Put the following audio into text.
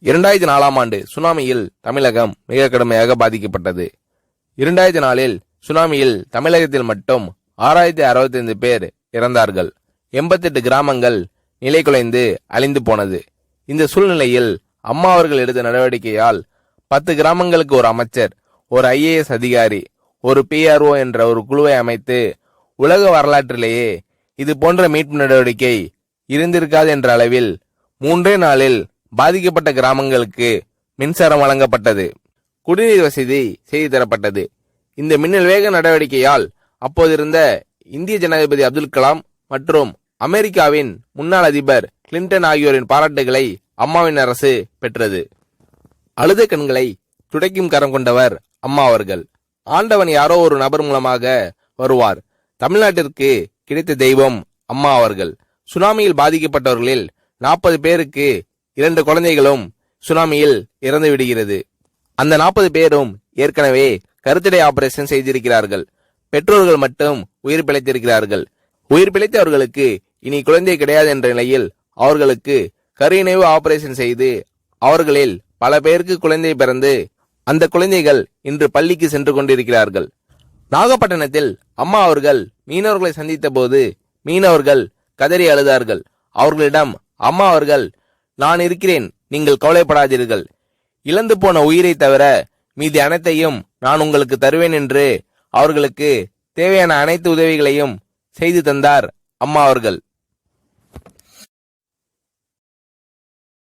2004ஆம் ஆண்டு சுனாமியில் தமிழகம் மிக கடுமையாக பாதிக்கப்பட்டது. 2004இல் சுனாமியில் தமிழகத்தில் மட்டும் 6065 பேர் இறந்தார்கள். 88 கிராமங்கள் நிலை குலைந்து அழிந்து போனது. இந்த சூழ்நிலையில் அம்மா அவர்கள் எடுத்த நடவடிக்கையால் 10 கிராமங்களுக்கு ஒரு அமைச்சர், ஒரு IAS அதிகாரி, ஒரு PRO என்ற ஒரு குழுவை அமைத்து உலக வரலாற்றிலேயே இது போன்ற மீட்பு நடவடிக்கை இருந்திருக்காது என்ற அளவில் 3 நாளில் பாதிக்கப்பட்ட கிராமங்களுக்கு மின்சாரம் வழங்கப்பட்டது. குடிநீர் வசதி செய்து தரப்பட்டது. இந்த மின்னல் வேக நடவடிக்கையால் அப்போதிருந்த இந்திய ஜனாதிபதி அப்துல் கலாம் மற்றும் அமெரிக்காவின் முன்னாள் அதிபர் கிளின்டன் ஆகியோரின் பாராட்டுகளை அம்மாவின் அரசு பெற்றது. அழுத கண்களை துடைக்கும் கரம் கொண்டவர் அம்மா அவர்கள். ஆண்டவன் யாரோ ஒரு நபர் மூலமாக வருவார். தமிழ்நாட்டிற்கு கிடைத்த தெய்வம் அம்மா அவர்கள். சுனாமியில் பாதிக்கப்பட்டவர்களில் 40 பேருக்கு 2 குழந்தைகளும் சுனாமியில் இறந்து விடுகிறது. அந்த 40 பேரும் ஏற்கனவே கருத்தடை ஆபரேஷன் செய்திருக்கிறார்கள். பெற்றோர்கள் மட்டும் உயிர் பிழைத்திருக்கிறார்கள். உயிர் பிழைத்தவர்களுக்கு இனி குழந்தை கிடையாது என்ற நிலையில் அவர்களுக்கு கருணைவு ஆபரேஷன் செய்து அவர்களில் பல பேருக்கு குழந்தை பிறந்து அந்த குழந்தைகள் இன்று பள்ளிக்கு சென்று கொண்டிருக்கிறார்கள். நாகப்பட்டினத்தில் அம்மா அவர்கள் மீனவர்களை சந்தித்த போது மீனவர்கள் கதறி அழுதார்கள். அவர்களிடம் அம்மா அவர்கள், நான் இருக்கிறேன், நீங்கள் கவலைப்படாதீர்கள், இழந்து போன உயிரை தவிர மீதி அனைத்தையும் நான் உங்களுக்கு தருவேன் என்று அவர்களுக்கு தேவையான அனைத்து உதவிகளையும் செய்து தந்தார் அம்மா அவர்கள்.